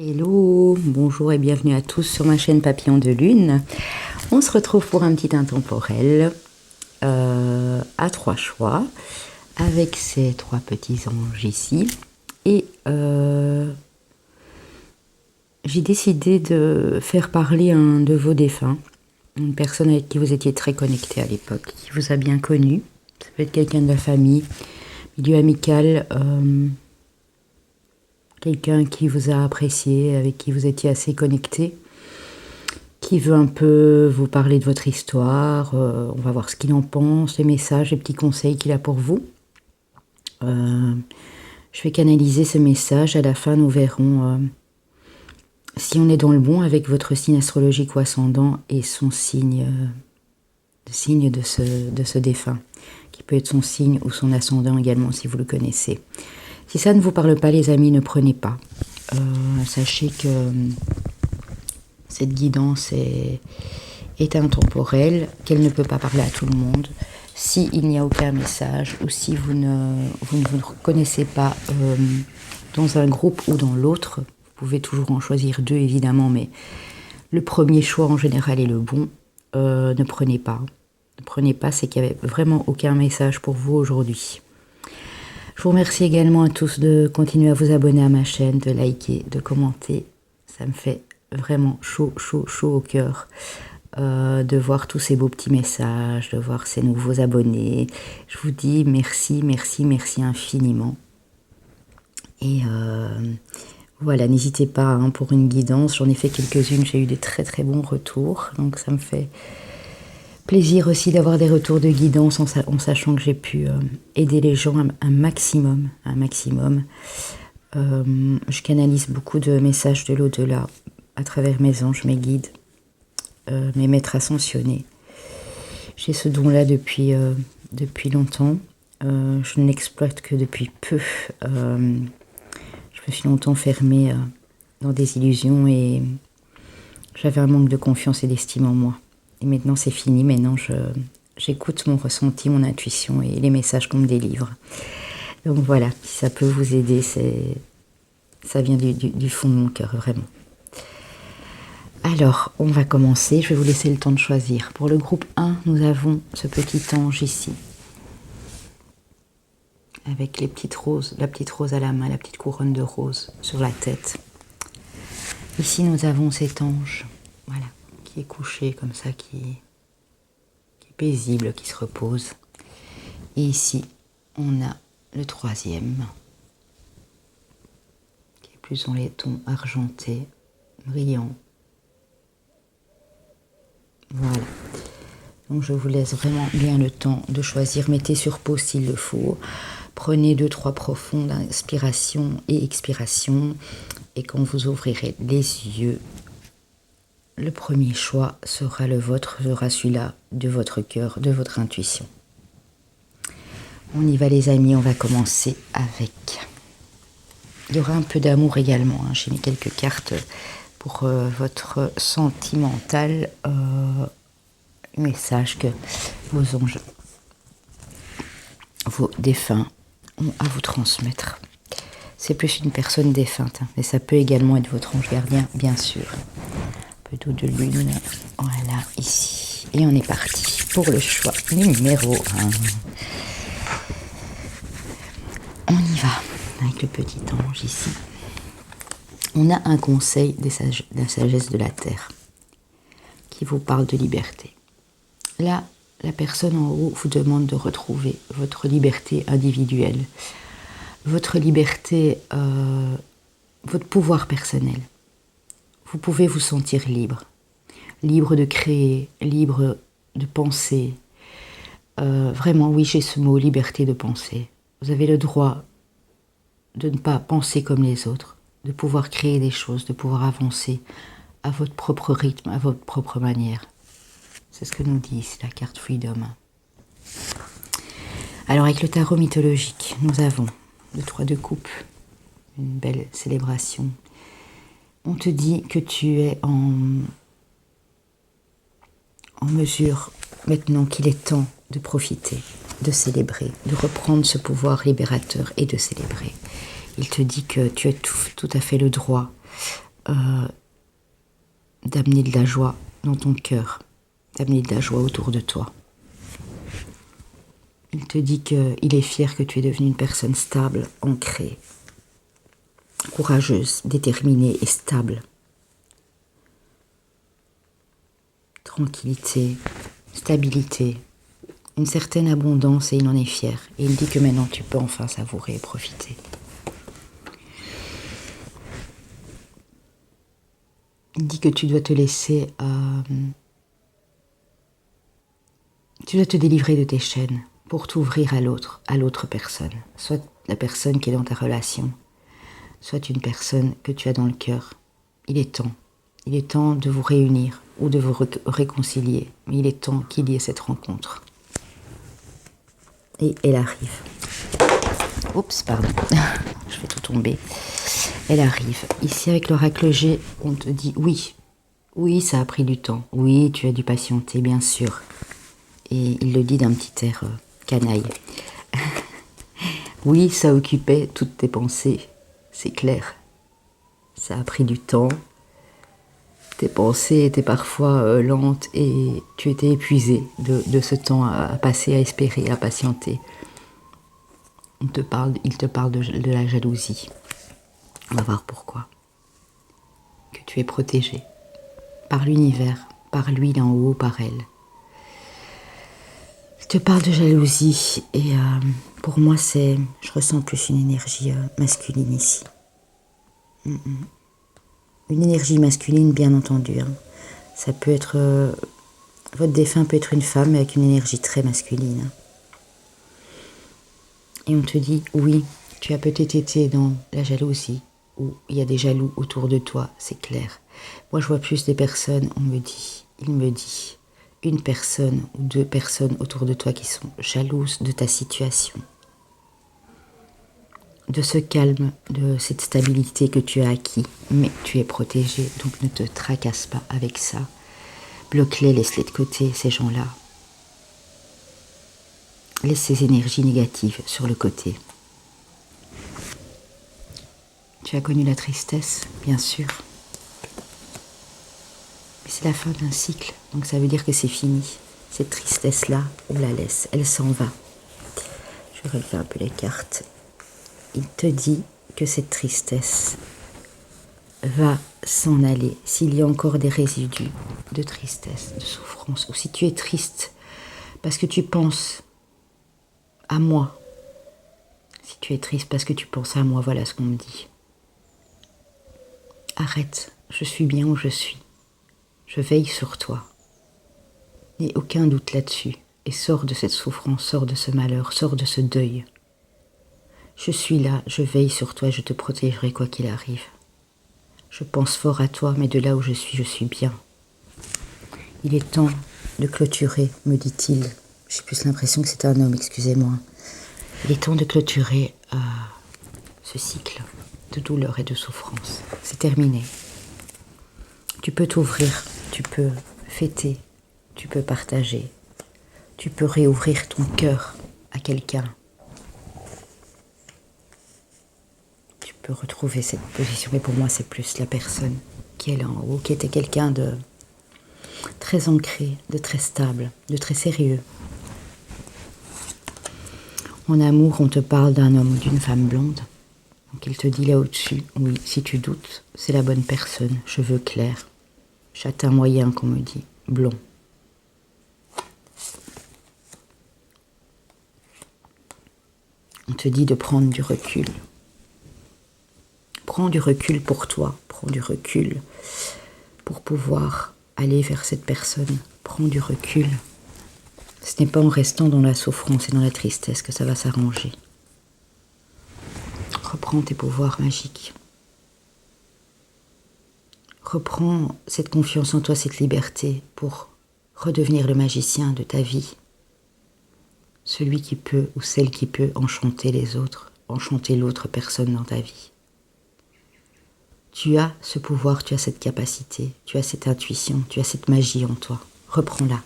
Hello, bonjour et bienvenue à tous sur ma chaîne Papillon de Lune. On se retrouve pour un petit intemporel à 3 choix avec ces 3 petits anges ici. Et j'ai décidé de faire parler un de vos défunts, une personne avec qui vous étiez très connecté à l'époque, qui vous a bien connu. Ça peut être quelqu'un de la famille, milieu amical, quelqu'un qui vous a apprécié, avec qui vous étiez assez connecté, qui veut un peu vous parler de votre histoire. On va voir ce qu'il en pense, les messages, les petits conseils qu'il a pour vous. Je vais canaliser ce message. À la fin, nous verrons si on est dans le bon avec votre signe astrologique ou ascendant et son signe, le signe de ce défunt, qui peut être son signe ou son ascendant également si vous le connaissez. Si ça ne vous parle pas, les amis, ne prenez pas. Sachez que cette guidance est intemporelle, qu'elle ne peut pas parler à tout le monde. S'il n'y a aucun message ou si vous ne vous reconnaissez pas dans un groupe ou dans l'autre, vous pouvez toujours en choisir 2 évidemment, mais le premier choix en général est le bon. Ne prenez pas. Ne prenez pas, c'est qu'il n'y avait vraiment aucun message pour vous aujourd'hui. Je vous remercie également à tous de continuer à vous abonner à ma chaîne, de liker, de commenter. Ça me fait vraiment chaud au cœur de voir tous ces beaux petits messages, de voir ces nouveaux abonnés. Je vous dis merci infiniment. Et voilà, n'hésitez pas pour une guidance. J'en ai fait quelques-unes, j'ai eu des très bons retours. Donc ça me fait plaisir aussi d'avoir des retours de guidance en sachant que j'ai pu aider les gens un maximum. Je canalise beaucoup de messages de l'au-delà à travers mes anges, mes guides, mes maîtres ascensionnés. J'ai ce don-là depuis longtemps. Je ne l'exploite que depuis peu. Je me suis longtemps fermée dans des illusions et j'avais un manque de confiance et d'estime en moi. Et maintenant c'est fini, maintenant j'écoute mon ressenti, mon intuition et les messages qu'on me délivre. Donc voilà, si ça peut vous aider, ça vient du fond de mon cœur, vraiment. Alors, on va commencer, je vais vous laisser le temps de choisir. Pour le groupe 1, nous avons ce petit ange ici. Avec les petites roses, la petite rose à la main, la petite couronne de roses sur la tête. Ici, nous avons cet ange, voilà, qui est couché comme ça, qui est paisible, qui se repose. Et ici, on a le 3e, qui est plus dans les tons argentés, brillants. Voilà. Donc je vous laisse vraiment bien le temps de choisir. Mettez sur pause s'il le faut. Prenez 2-3 profondes inspirations et expirations. Et quand vous ouvrirez les yeux, le premier choix sera le vôtre, sera celui-là de votre cœur, de votre intuition. On y va les amis, on va commencer avec. Il y aura un peu d'amour également, hein. J'ai mis quelques cartes pour votre sentimental message que vos anges, vos défunts ont à vous transmettre. C'est plus une personne défunte, hein, mais ça peut également être votre ange gardien, bien sûr. Un peu d'eau de lune, voilà, ici. Et on est parti pour le choix numéro 1. On y va avec le petit ange ici. On a un conseil de la sagesse de la terre qui vous parle de liberté. Là, la personne en haut vous demande de retrouver votre liberté individuelle, votre liberté, votre pouvoir personnel. Vous pouvez vous sentir libre, libre de créer, libre de penser. Vraiment, oui, j'ai ce mot, liberté de penser. Vous avez le droit de ne pas penser comme les autres, de pouvoir créer des choses, de pouvoir avancer à votre propre rythme, à votre propre manière. C'est ce que nous dit ici la carte Freedom. Alors avec le tarot mythologique, nous avons le 3 de coupe, une belle célébration. On te dit que tu es en mesure, maintenant qu'il est temps de profiter, de célébrer, de reprendre ce pouvoir libérateur et de célébrer. Il te dit que tu as tout à fait le droit d'amener de la joie dans ton cœur, d'amener de la joie autour de toi. Il te dit qu'il est fier que tu es devenue une personne stable, ancrée, courageuse, déterminée et stable. Tranquillité, stabilité, une certaine abondance et il en est fier. Et il dit que maintenant tu peux enfin savourer et profiter. Il dit que tu dois te laisser... tu dois te délivrer de tes chaînes pour t'ouvrir à l'autre personne. Soit la personne qui est dans ta relation, soit une personne que tu as dans le cœur. Il est temps de vous réunir ou de vous réconcilier. Mais il est temps qu'il y ait cette rencontre. Et elle arrive. Oups, pardon, je fais tout tomber. Elle arrive. Ici, avec l'oracle G, on te dit oui. Oui, ça a pris du temps. Oui, tu as dû patienter, bien sûr. Et il le dit d'un petit air canaille. Oui, ça occupait toutes tes pensées, c'est clair. Ça a pris du temps. Tes pensées étaient parfois lentes et tu étais épuisé de ce temps à passer, à espérer, à patienter. Il te parle de la jalousie. On va voir pourquoi. Que tu es protégé par l'univers, par lui d'en haut, par elle. Il te parle de jalousie et pour moi je ressens plus une énergie masculine ici. Une énergie masculine bien entendu. Ça peut être, votre défunt peut être une femme avec une énergie très masculine. Et on te dit, oui, tu as peut-être été dans la jalousie, où il y a des jaloux autour de toi, c'est clair. Moi je vois plus des personnes, il me dit, une personne ou deux personnes autour de toi qui sont jalouses de ta situation. De ce calme, de cette stabilité que tu as acquis, mais tu es protégé, donc ne te tracasse pas avec ça. Bloque-les, laisse-les de côté, ces gens-là. Laisse ces énergies négatives sur le côté. Tu as connu la tristesse, bien sûr. Mais c'est la fin d'un cycle, donc ça veut dire que c'est fini. Cette tristesse-là, on la laisse, elle s'en va. Je vais relever un peu les cartes. Il te dit que cette tristesse va s'en aller. S'il y a encore des résidus de tristesse, de souffrance, ou si tu es triste parce que tu penses à moi, si tu es triste parce que tu penses à moi, voilà ce qu'on me dit. Arrête, je suis bien où je suis. Je veille sur toi. N'aie aucun doute là-dessus. Et sors de cette souffrance, sors de ce malheur, sors de ce deuil. Je suis là, je veille sur toi, je te protégerai quoi qu'il arrive. Je pense fort à toi, mais de là où je suis bien. Il est temps de clôturer, me dit-il. J'ai plus l'impression que c'est un homme, excusez-moi. Il est temps de clôturer ce cycle de douleur et de souffrance. C'est terminé. Tu peux t'ouvrir, tu peux fêter, tu peux partager, tu peux réouvrir ton cœur à quelqu'un. Tu peux retrouver cette position, mais pour moi c'est plus la personne qui est là en haut, qui était quelqu'un de très ancré, de très stable, de très sérieux. En amour, on te parle d'un homme ou d'une femme blonde. Donc il te dit là au-dessus, oui, si tu doutes, c'est la bonne personne, cheveux clairs, châtain moyen qu'on me dit, blond. On te dit de prendre du recul. Prends du recul pour toi, prends du recul pour pouvoir aller vers cette personne. Prends du recul. Ce n'est pas en restant dans la souffrance et dans la tristesse que ça va s'arranger. Reprends tes pouvoirs magiques. Reprends cette confiance en toi, cette liberté pour redevenir le magicien de ta vie. Celui qui peut ou celle qui peut enchanter les autres, enchanter l'autre personne dans ta vie. Tu as ce pouvoir, tu as cette capacité, tu as cette intuition, tu as cette magie en toi. Reprends-la.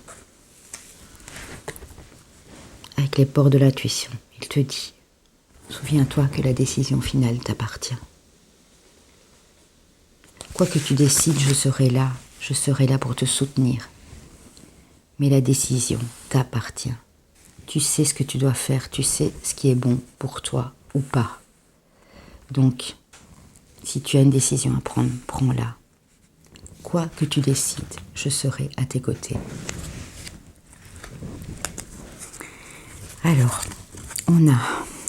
Avec les ports de l'intuition, il te dit, souviens-toi que la décision finale t'appartient. Quoi que tu décides, je serai là pour te soutenir. Mais la décision t'appartient. Tu sais ce que tu dois faire, tu sais ce qui est bon pour toi ou pas. Donc, si tu as une décision à prendre, prends-la. Quoi que tu décides, je serai à tes côtés. Alors, on a,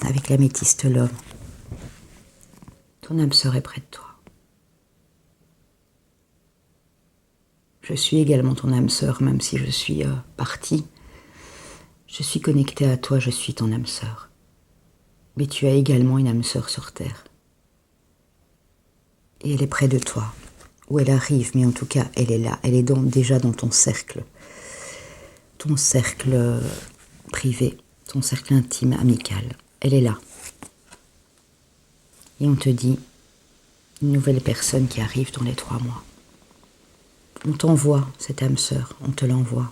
avec l'améthyste l'homme, ton âme sœur est près de toi. Je suis également ton âme sœur, même si je suis partie. Je suis connectée à toi, je suis ton âme sœur. Mais tu as également une âme sœur sur terre. Et elle est près de toi. Ou elle arrive, mais en tout cas, elle est là. Elle est déjà dans ton cercle. Ton cercle privé, ton cercle intime, amical. Elle est là. Et on te dit, une nouvelle personne qui arrive dans les 3 mois. On t'envoie cette âme sœur, on te l'envoie.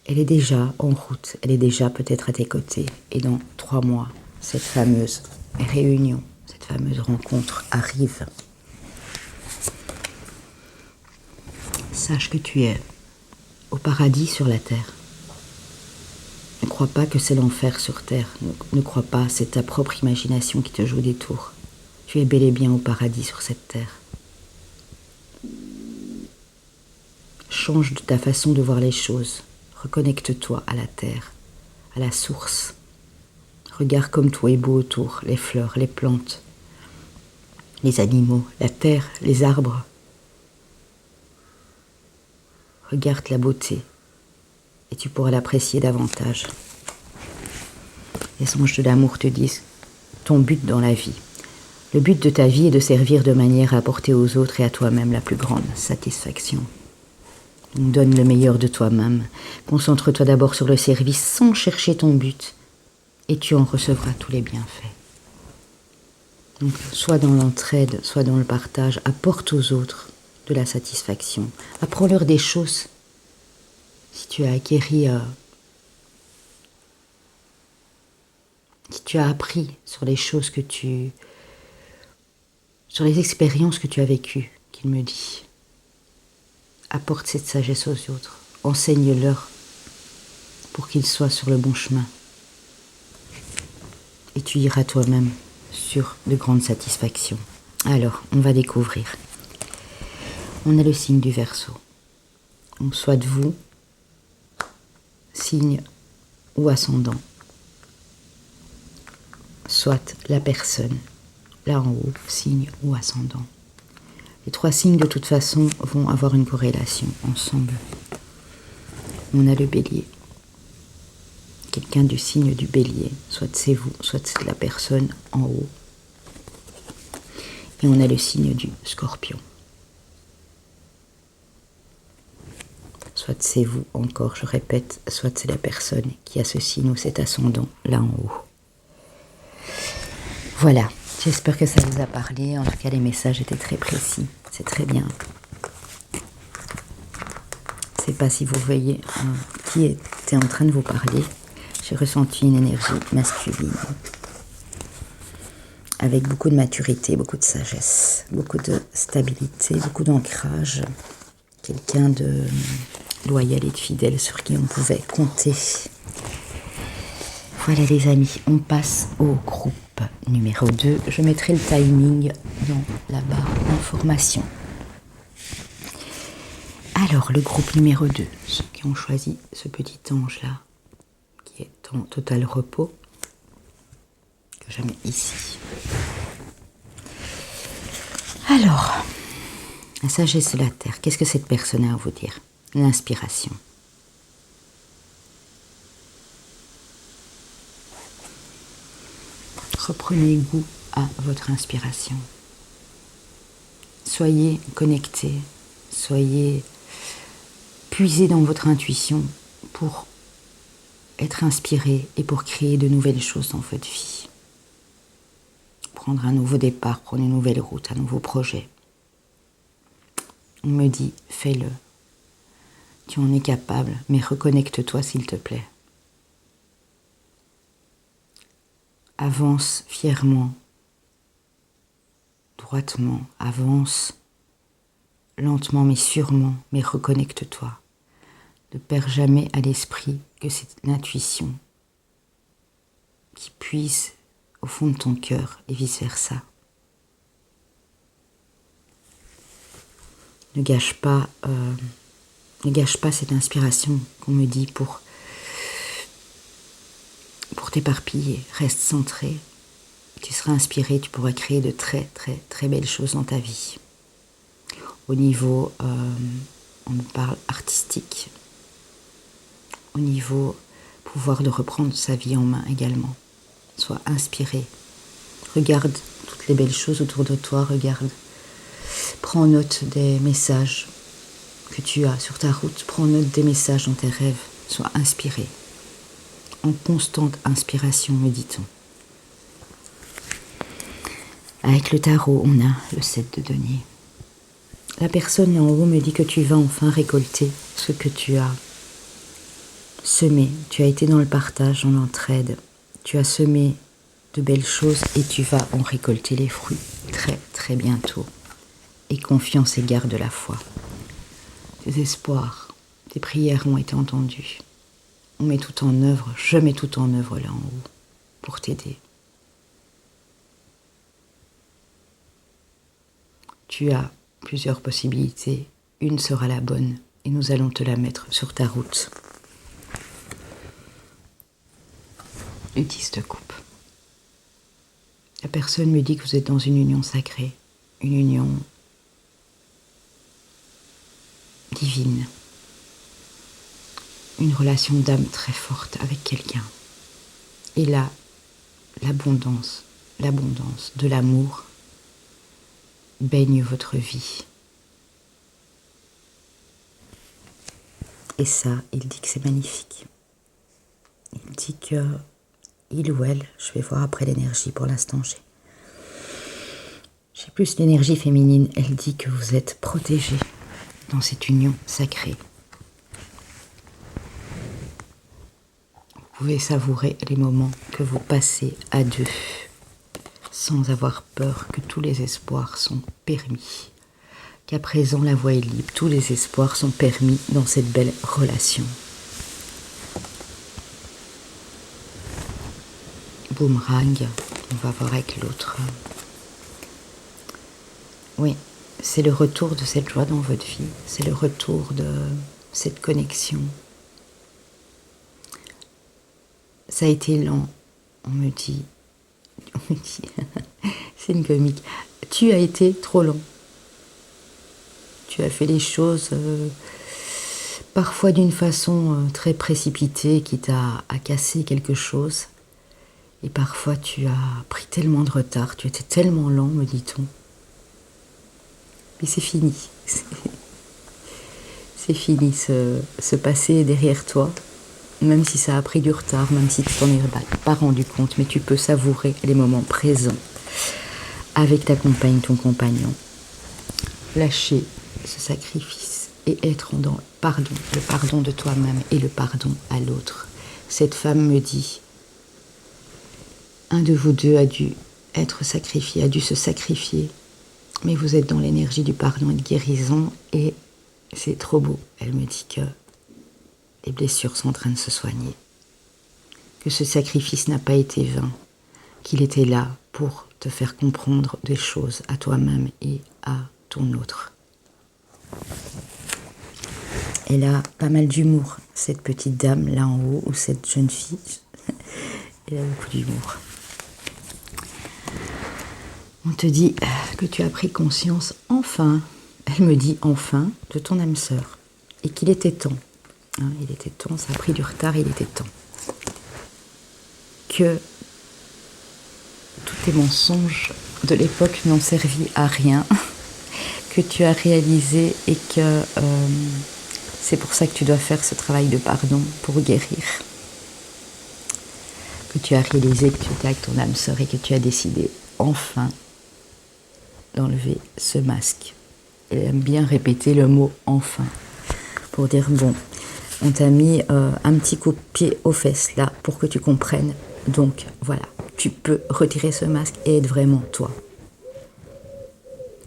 Elle est déjà en route, elle est déjà peut-être à tes côtés. Et dans 3 mois, cette fameuse réunion, cette fameuse rencontre arrive. Sache que tu es au paradis sur la terre. Ne crois pas que c'est l'enfer sur terre. Ne crois pas, c'est ta propre imagination qui te joue des tours. Tu es bel et bien au paradis sur cette terre. Change de ta façon de voir les choses. Reconnecte-toi à la terre, à la source. Regarde comme tout est beau autour, les fleurs, les plantes, les animaux, la terre, les arbres. Regarde la beauté et tu pourras l'apprécier davantage. Les anges de l'amour te disent ton but dans la vie. Le but de ta vie est de servir de manière à apporter aux autres et à toi-même la plus grande satisfaction. Donc donne le meilleur de toi-même. Concentre-toi d'abord sur le service sans chercher ton but et tu en recevras tous les bienfaits. Donc, soit dans l'entraide, soit dans le partage, apporte aux autres de la satisfaction. Apprends-leur des choses. Si tu as acquéri, si tu as appris sur les choses sur les expériences que tu as vécues, qu'il me dit, apporte cette sagesse aux autres. Enseigne-leur pour qu'ils soient sur le bon chemin. Et tu iras toi-même sur de grandes satisfactions. Alors, on va découvrir. On a le signe du Verseau. Donc, soit de vous, signe ou ascendant, soit la personne, là en haut, signe ou ascendant. Les 3 signes, de toute façon, vont avoir une corrélation ensemble. On a le Bélier. Quelqu'un du signe du Bélier, soit c'est vous, soit c'est la personne en haut. Et on a le signe du Scorpion. Soit c'est vous encore, je répète, soit c'est la personne qui a ce signe ou cet ascendant là en haut. Voilà, j'espère que ça vous a parlé. En tout cas, les messages étaient très précis. C'est très bien. Je ne sais pas si vous voyez qui était en train de vous parler. J'ai ressenti une énergie masculine. Avec beaucoup de maturité, beaucoup de sagesse, beaucoup de stabilité, beaucoup d'ancrage. Quelqu'un de loyal et de fidèle sur qui on pouvait compter. Voilà les amis, on passe au groupe numéro 2. Je mettrai le timing dans la barre d'information. Alors, le groupe numéro 2, ceux qui ont choisi ce petit ange-là, qui est en total repos, que je mets ici. Alors, la sagesse de la terre, qu'est-ce que cette personne a à vous dire? L'inspiration. Reprenez goût à votre inspiration. Soyez connectés, soyez puisés dans votre intuition pour être inspiré et pour créer de nouvelles choses dans votre vie. Prendre un nouveau départ, prendre une nouvelle route, un nouveau projet. On me dit, fais-le. Tu en es capable, mais reconnecte-toi s'il te plaît. Avance fièrement, droitement, avance lentement mais sûrement, mais reconnecte-toi. Ne perds jamais à l'esprit que c'est l'intuition qui puise au fond de ton cœur et vice-versa. Ne gâche pas cette inspiration qu'on me dit pour t'éparpiller. Reste centré. Tu seras inspiré, tu pourras créer de très très très belles choses dans ta vie. Au niveau, on parle artistique, au niveau pouvoir de reprendre sa vie en main également. Sois inspiré. Regarde toutes les belles choses autour de toi, regarde. Prends note des messages que tu as sur ta route, prends note des messages dans tes rêves. Sois inspiré. En constante inspiration, me dit-on. Avec le tarot, on a le 7 de denier. La personne en haut me dit que tu vas enfin récolter ce que tu as semé. Tu as été dans le partage, dans l'entraide. Tu as semé de belles choses et tu vas en récolter les fruits très très bientôt. Et confiance et garde la foi. Tes espoirs, tes prières ont été entendues. On met tout en œuvre, je mets tout en œuvre là en haut pour t'aider. Tu as plusieurs possibilités, une sera la bonne et nous allons te la mettre sur ta route. Le 10 de coupe. La personne me dit que vous êtes dans une union sacrée, une union divine, une relation d'âme très forte avec quelqu'un. Et là, l'abondance de l'amour baigne votre vie. Et ça, il dit que c'est magnifique. Il dit que il ou elle, je vais voir après l'énergie, pour l'instant j'ai plus l'énergie féminine. Elle dit que vous êtes protégés dans cette union sacrée. Vous pouvez savourer les moments que vous passez à deux, sans avoir peur, que tous les espoirs sont permis, qu'à présent la voie est libre, tous les espoirs sont permis dans cette belle relation. Boomerang, on va voir avec l'autre. Oui, c'est le retour de cette joie dans votre vie, c'est le retour de cette connexion. Ça a été lent, on me dit, c'est une comique, tu as été trop lent. Tu as fait les choses parfois d'une façon très précipitée qui t'a cassé quelque chose. Et parfois tu as pris tellement de retard, tu étais tellement lent, me dit-on. Mais c'est fini. C'est fini, ce passé est derrière toi. Même si ça a pris du retard, même si tu t'en es pas rendu compte, mais tu peux savourer les moments présents avec ta compagne, ton compagnon. Lâcher ce sacrifice et être dans le pardon de toi-même et le pardon à l'autre. Cette femme me dit, un de vous deux a dû être sacrifié, a dû se sacrifier, mais vous êtes dans l'énergie du pardon et de guérison et c'est trop beau. Elle me dit que les blessures sont en train de se soigner, que ce sacrifice n'a pas été vain, qu'il était là pour te faire comprendre des choses à toi-même et à ton autre. Elle a pas mal d'humour, cette petite dame là en haut, ou cette jeune fille. Elle a beaucoup d'humour. On te dit que tu as pris conscience enfin, elle me dit enfin, de ton âme sœur, et qu'il était temps. Il était temps, ça a pris du retard, il était temps. Que tous tes mensonges de l'époque n'ont servi à rien, que tu as réalisé et que c'est pour ça que tu dois faire ce travail de pardon pour guérir. Que tu as réalisé que tu étais avec ton âme sœur et que tu as décidé enfin d'enlever ce masque. Elle aime bien répéter le mot enfin pour dire bon, on t'a mis un petit coup de pied aux fesses là pour que tu comprennes. Donc voilà, tu peux retirer ce masque et être vraiment toi.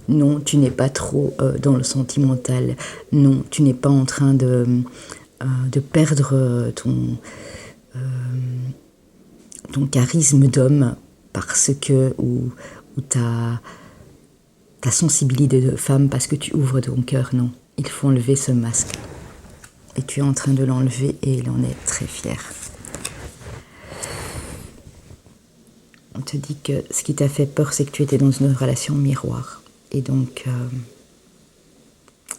Non, tu n'es pas trop dans le sentimental. Non, tu n'es pas en train de perdre ton charisme d'homme parce que, ou ta sensibilité de femme parce que tu ouvres ton cœur. Non, il faut enlever ce masque. Et tu es en train de l'enlever et il en est très fier. On te dit que ce qui t'a fait peur, c'est que tu étais dans une relation miroir. Et donc,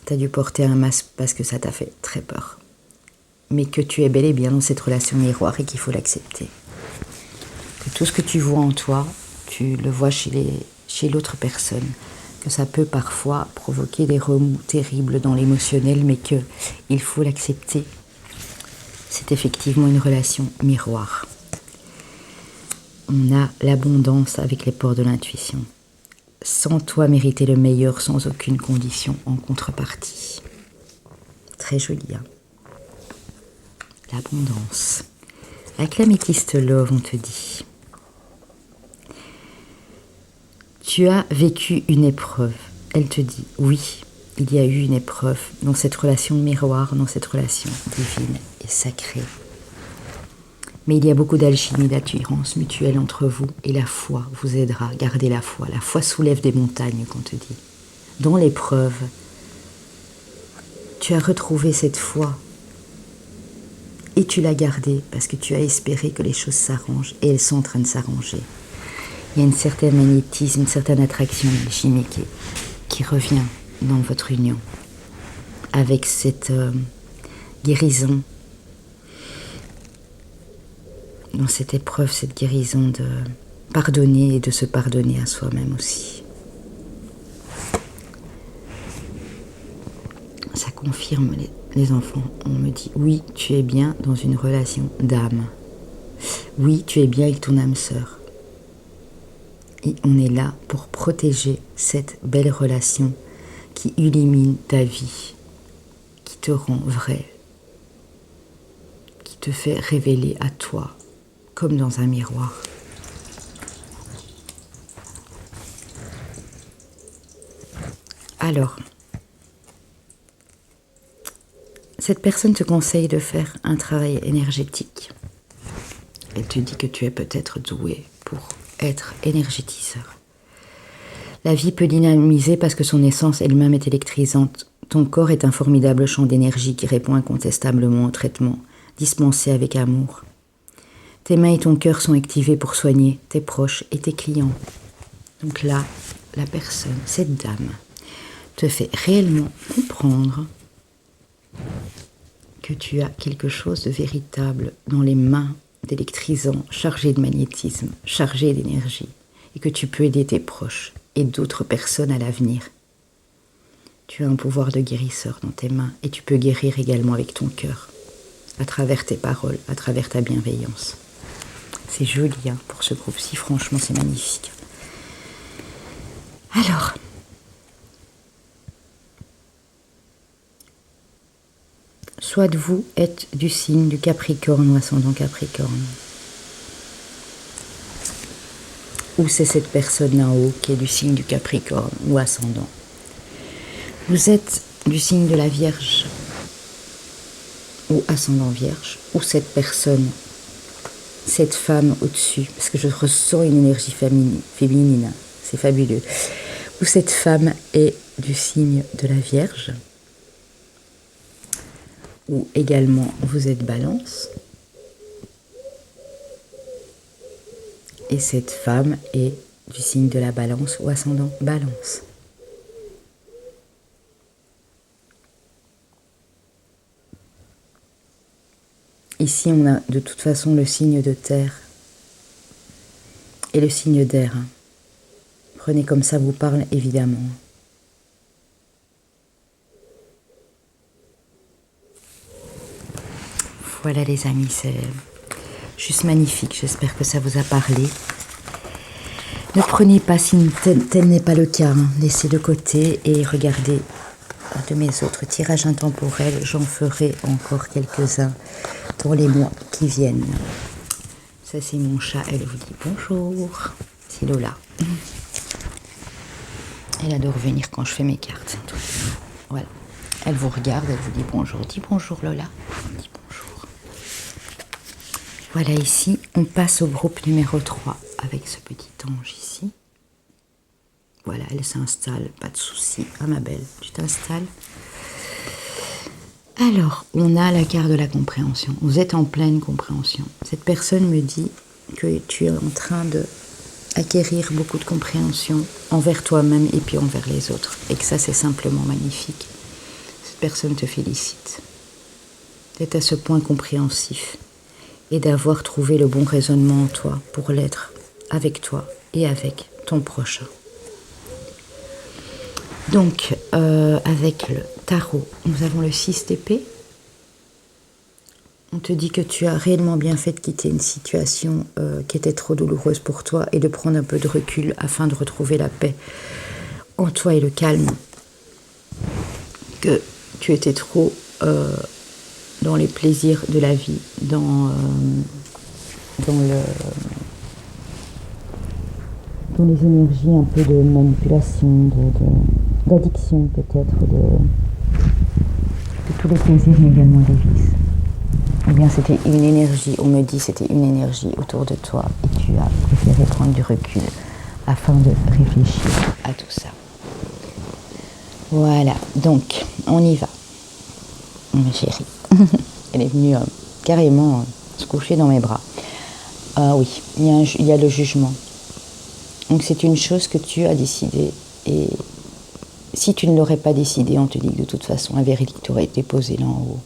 tu as dû porter un masque parce que ça t'a fait très peur. Mais que tu es bel et bien dans cette relation miroir et qu'il faut l'accepter. Que tout ce que tu vois en toi, tu le vois chez l'autre personne. Que ça peut parfois provoquer des remous terribles dans l'émotionnel, mais qu'il faut l'accepter. C'est effectivement une relation miroir. On a l'abondance avec les ports de l'intuition. Sans toi mériter le meilleur sans aucune condition en contrepartie. Très joli, hein? L'abondance. Avec l'améthyste love, on te dit. Tu as vécu une épreuve. Elle te dit, oui, il y a eu une épreuve dans cette relation miroir, dans cette relation divine et sacrée. Mais il y a beaucoup d'alchimie, d'attirance mutuelle entre vous et la foi vous aidera. Gardez la foi. La foi soulève des montagnes, qu'on te dit. Dans l'épreuve, tu as retrouvé cette foi et tu l'as gardée parce que tu as espéré que les choses s'arrangent et elles sont en train de s'arranger. Il y a une certaine magnétisme, une certaine attraction alchimique qui revient dans votre union avec cette guérison. Dans cette épreuve, cette guérison de pardonner et de se pardonner à soi-même aussi. Ça confirme les enfants. On me dit, oui, tu es bien dans une relation d'âme. Oui, tu es bien avec ton âme sœur. Et on est là pour protéger cette belle relation qui illumine ta vie, qui te rend vrai, qui te fait révéler à toi, comme dans un miroir. Alors, cette personne te conseille de faire un travail énergétique. Elle te dit que tu es peut-être doué pour être énergétiseur. La vie peut dynamiser parce que son essence elle-même est électrisante. Ton corps est un formidable champ d'énergie qui répond incontestablement au traitement, dispensé avec amour. Tes mains et ton cœur sont activés pour soigner tes proches et tes clients. Donc là, la personne, cette dame, te fait réellement comprendre que tu as quelque chose de véritable dans les mains, d'électrisant, chargé de magnétisme, chargé d'énergie, et que tu peux aider tes proches et d'autres personnes à l'avenir. Tu as un pouvoir de guérisseur dans tes mains et tu peux guérir également avec ton cœur, à travers tes paroles, à travers ta bienveillance. C'est joli hein, pour ce groupe-ci, franchement c'est magnifique. Alors, soit vous êtes du signe du Capricorne ou ascendant Capricorne. Ou c'est cette personne là-haut qui est du signe du Capricorne ou ascendant. Vous êtes du signe de la Vierge ou ascendant Vierge. Ou cette personne, cette femme au-dessus, parce que je ressens une énergie féminine, c'est fabuleux. Ou cette femme est du signe de la Vierge. Ou également vous êtes Balance. Et cette femme est du signe de la Balance ou ascendant Balance. Ici, on a de toute façon le signe de terre et le signe d'air. Prenez comme ça vous parle évidemment. Voilà les amis, c'est juste magnifique. J'espère que ça vous a parlé. Ne prenez pas si tel n'est pas le cas. Laissez de côté et regardez de mes autres tirages intemporels. J'en ferai encore quelques-uns dans les mois qui viennent. Ça c'est mon chat, elle vous dit bonjour. C'est Lola. Elle adore venir quand je fais mes cartes. Voilà. Elle vous regarde, elle vous dit bonjour. Dis bonjour Lola. Dis bonjour. Voilà, ici, on passe au groupe numéro 3 avec ce petit ange ici. Voilà, elle s'installe, pas de souci. Ah ma belle, tu t'installes. Alors, on a la carte de la compréhension. Vous êtes en pleine compréhension. Cette personne me dit que tu es en train de acquérir beaucoup de compréhension envers toi-même et puis envers les autres. Et que ça, c'est simplement magnifique. Cette personne te félicite d'être à ce point compréhensif et d'avoir trouvé le bon raisonnement en toi pour l'être avec toi et avec ton prochain. Donc, avec le tarot, nous avons le 6 d'épée. On te dit que tu as réellement bien fait de quitter une situation qui était trop douloureuse pour toi et de prendre un peu de recul afin de retrouver la paix en toi et le calme. Que tu étais trop dans les plaisirs de la vie, dans les énergies un peu de manipulation, d'addiction peut-être, de tous les plaisirs mais également des vices. Eh bien, c'était une énergie, on me dit c'était une énergie autour de toi et tu as préféré prendre du recul afin de réfléchir à tout ça. Voilà, donc on y va. Ma chérie, elle est venue carrément se coucher dans mes bras. Oui, il y a le jugement. Donc c'est une chose que tu as décidé et si tu ne l'aurais pas décidé, on te dit que de toute façon un verdict t'aurait été posé là en haut.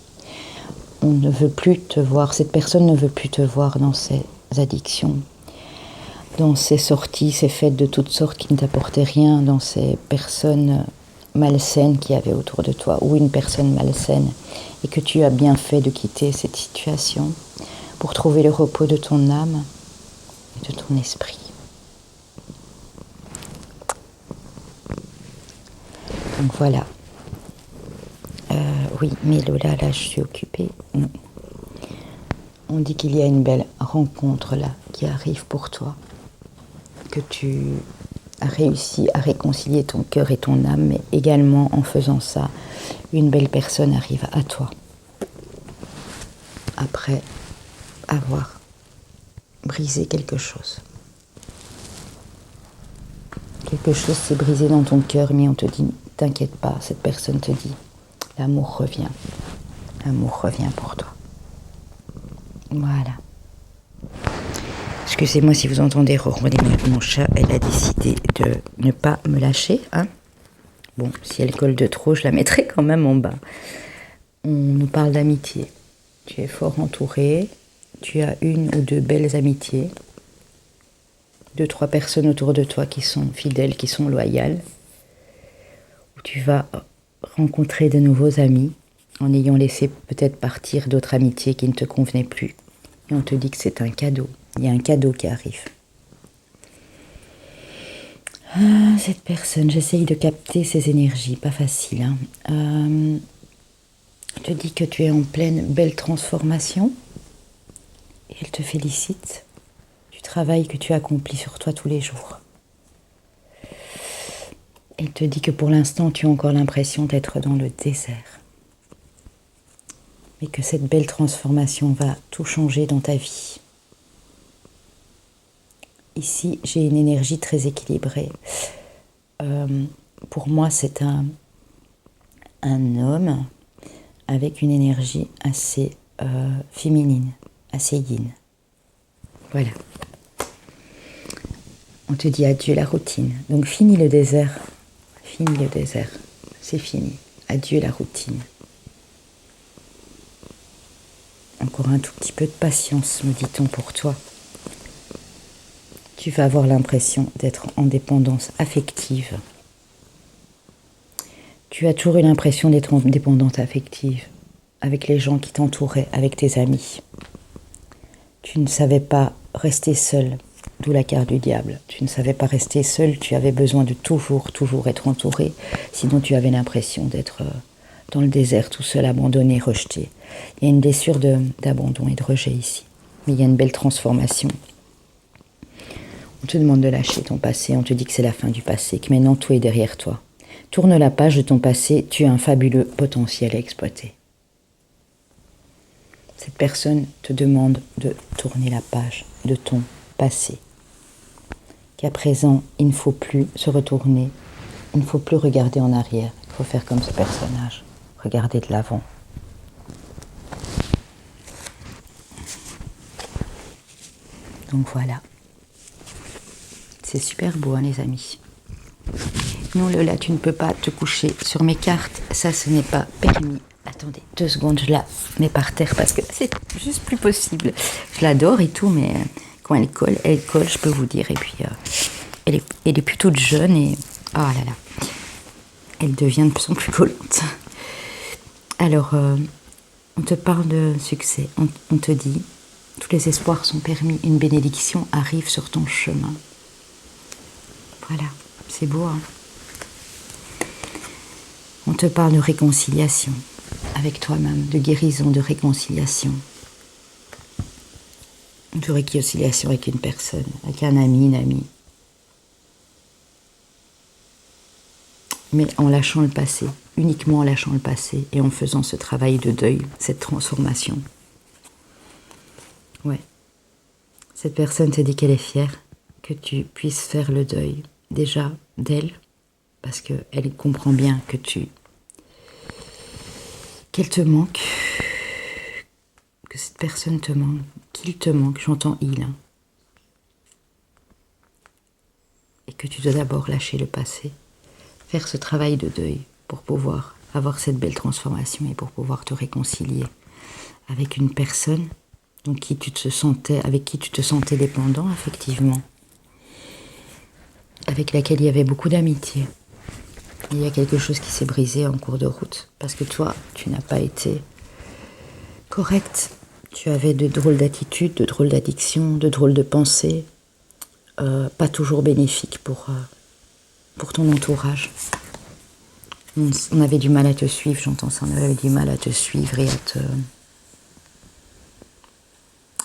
On ne veut plus te voir, cette personne ne veut plus te voir dans ses addictions, dans ses sorties, ses fêtes de toutes sortes qui ne t'apportaient rien, dans ces personnes malsaines qu'il y avait autour de toi, ou une personne malsaine, et que tu as bien fait de quitter cette situation pour trouver le repos de ton âme et de ton esprit. Donc voilà. Oui, mais Lola, là, je suis occupée. On dit qu'il y a une belle rencontre là qui arrive pour toi, que tu as réussi à réconcilier ton cœur et ton âme, mais également en faisant ça, une belle personne arrive à toi. Après avoir brisé quelque chose. Quelque chose s'est brisé dans ton cœur, mais on te dit, t'inquiète pas, cette personne te dit, l'amour revient. L'amour revient pour toi. Voilà. Excusez-moi si vous entendez ronronner mon chat, elle a décidé de ne pas me lâcher. Hein. Bon, si elle colle de trop, je la mettrai quand même en bas. On nous parle d'amitié. Tu es fort entouré, tu as une ou deux belles amitiés. 2-3 personnes autour de toi qui sont fidèles, qui sont loyales. Où tu vas rencontrer de nouveaux amis en ayant laissé peut-être partir d'autres amitiés qui ne te convenaient plus. Et on te dit que c'est un cadeau. Il y a un cadeau qui arrive. Ah, cette personne, j'essaye de capter ses énergies, pas facile. Hein. Je te dis que tu es en pleine belle transformation. Et elle te félicite du travail que tu accomplis sur toi tous les jours. Elle te dit que pour l'instant, tu as encore l'impression d'être dans le désert. Mais que cette belle transformation va tout changer dans ta vie. Ici, j'ai une énergie très équilibrée. Pour moi, c'est un homme avec une énergie assez féminine, assez yin. Voilà. On te dit adieu la routine. Donc fini le désert. Fini le désert. C'est fini. Adieu la routine. Encore un tout petit peu de patience, me dit-on, pour toi. Tu vas avoir l'impression d'être en dépendance affective. Tu as toujours eu l'impression d'être en dépendance affective avec les gens qui t'entouraient, avec tes amis. Tu ne savais pas rester seul, d'où la carte du diable. Tu ne savais pas rester seul, tu avais besoin de toujours être entouré. Sinon, tu avais l'impression d'être dans le désert, tout seul, abandonné, rejeté. Il y a une blessure d'abandon et de rejet ici. Mais il y a une belle transformation. On te demande de lâcher ton passé, on te dit que c'est la fin du passé, que maintenant tout est derrière toi. Tourne la page de ton passé, tu as un fabuleux potentiel à exploiter. Cette personne te demande de tourner la page de ton passé. Qu'à présent, il ne faut plus se retourner, il ne faut plus regarder en arrière. Il faut faire comme ce personnage, regarder de l'avant. Donc voilà. C'est super beau, hein, les amis. Non, Lola, tu ne peux pas te coucher sur mes cartes. Ça, ce n'est pas permis. Attendez, 2 secondes, je la mets par terre parce que c'est juste plus possible. Je l'adore et tout, mais quand elle colle, je peux vous dire. Et puis, elle est plus toute jeune et... Oh là là. Elle devient de plus en plus collante. Alors, on te parle de succès. On te dit, tous les espoirs sont permis. Une bénédiction arrive sur ton chemin. Voilà, c'est beau, hein? On te parle de réconciliation avec toi-même, de guérison, de réconciliation. De réconciliation avec une personne, avec un ami, une amie. Mais en lâchant le passé, uniquement en lâchant le passé et en faisant ce travail de deuil, cette transformation. Ouais. Cette personne te dit qu'elle est fière que tu puisses faire le deuil, déjà d'elle, parce qu'elle comprend bien qu'elle te manque, que cette personne te manque, qu'il te manque, j'entends il, hein. Et que tu dois d'abord lâcher le passé, faire ce travail de deuil pour pouvoir avoir cette belle transformation et pour pouvoir te réconcilier avec une personne avec qui tu te sentais dépendant, effectivement, avec laquelle il y avait beaucoup d'amitié. Il y a quelque chose qui s'est brisé en cours de route parce que toi, tu n'as pas été correct. Tu avais de drôles d'attitudes, de drôles d'addictions, de drôles de pensées, pas toujours bénéfiques pour ton entourage. On avait du mal à te suivre, j'entends ça, on avait du mal à te suivre et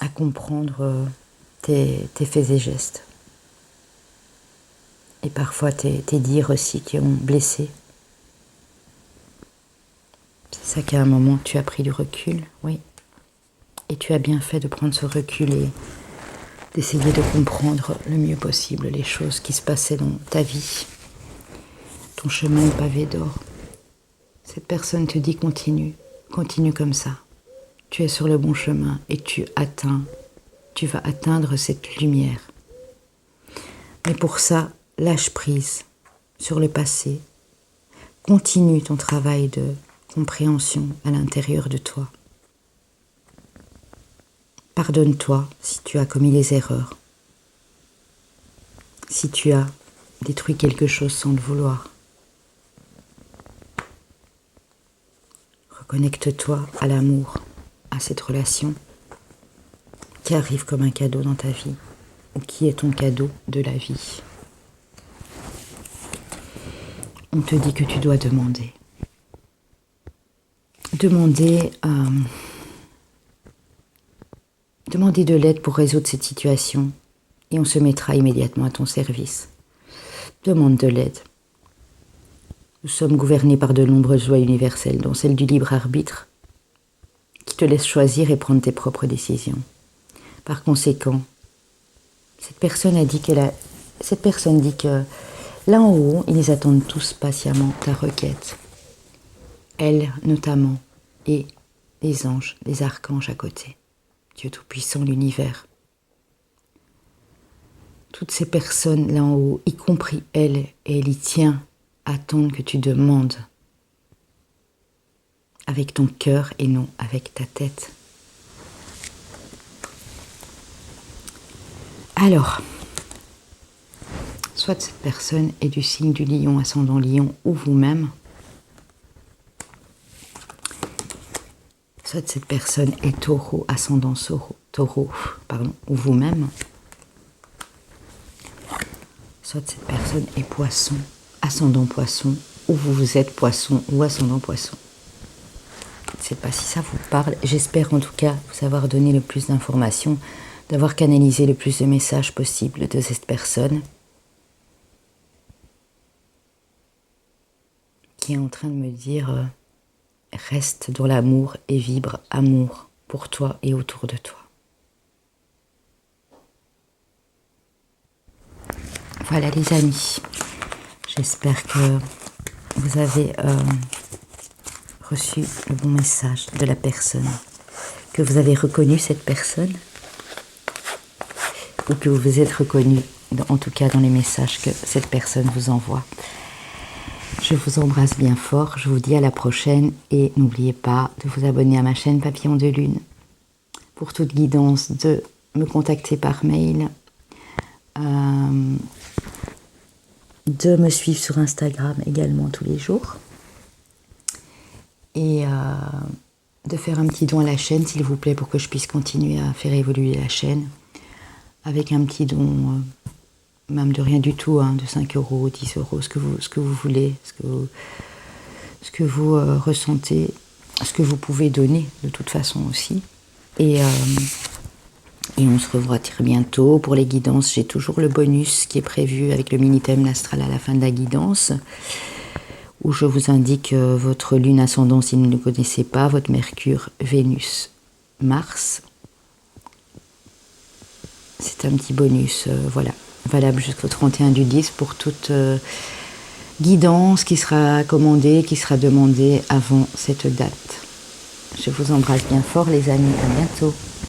à comprendre tes faits et gestes. Et parfois tes dires aussi qui ont blessé. C'est ça qu'à un moment tu as pris du recul, oui. Et tu as bien fait de prendre ce recul et d'essayer de comprendre le mieux possible les choses qui se passaient dans ta vie. Ton chemin est pavé d'or. Cette personne te dit continue comme ça. Tu es sur le bon chemin et tu vas atteindre cette lumière. Mais pour ça, lâche prise sur le passé. Continue ton travail de compréhension à l'intérieur de toi. Pardonne-toi si tu as commis des erreurs. Si tu as détruit quelque chose sans le vouloir. Reconnecte-toi à l'amour, à cette relation qui arrive comme un cadeau dans ta vie ou qui est ton cadeau de la vie. On te dit que tu dois demander. Demander de l'aide pour résoudre cette situation et on se mettra immédiatement à ton service. Demande de l'aide. Nous sommes gouvernés par de nombreuses lois universelles, dont celle du libre arbitre, qui te laisse choisir et prendre tes propres décisions. Par conséquent, cette personne dit que là en haut, ils attendent tous patiemment ta requête. Elle notamment, et les anges, les archanges à côté. Dieu Tout-Puissant, l'univers. Toutes ces personnes là en haut, y compris elle, et elle y tient, attendent que tu demandes avec ton cœur et non avec ta tête. Alors, soit cette personne est du signe du lion, ascendant lion, ou vous-même, soit cette personne est taureau, ascendant taureau, ou vous-même, soit cette personne est poisson, ascendant poisson, ou vous êtes poisson ou ascendant poisson. Je ne sais pas si ça vous parle, j'espère en tout cas vous avoir donné le plus d'informations d'avoir canalisé le plus de messages possible de cette personne qui est en train de me dire reste dans l'amour et vibre amour pour toi et autour de toi. Voilà les amis, j'espère que vous avez reçu le bon message de la personne, que vous avez reconnu cette personne, ou que vous vous êtes reconnu, en tout cas dans les messages que cette personne vous envoie. Je vous embrasse bien fort, je vous dis à la prochaine et n'oubliez pas de vous abonner à ma chaîne Papillon de Lune. Pour toute guidance, de me contacter par mail, de me suivre sur Instagram également tous les jours et de faire un petit don à la chaîne s'il vous plaît pour que je puisse continuer à faire évoluer la chaîne avec un petit don même de rien du tout, de 5 €, 10 €, ce que vous voulez, ce que vous ressentez, ce que vous pouvez donner de toute façon aussi. Et on se revoit très bientôt. Pour les guidances, j'ai toujours le bonus qui est prévu avec le mini-thème l'astral à la fin de la guidance, où je vous indique votre lune ascendant si vous ne le connaissez pas, votre Mercure, Vénus, Mars. C'est un petit bonus, voilà, valable jusqu'au 31/10 pour toute guidance qui sera commandée, qui sera demandée avant cette date. Je vous embrasse bien fort les amis, à bientôt.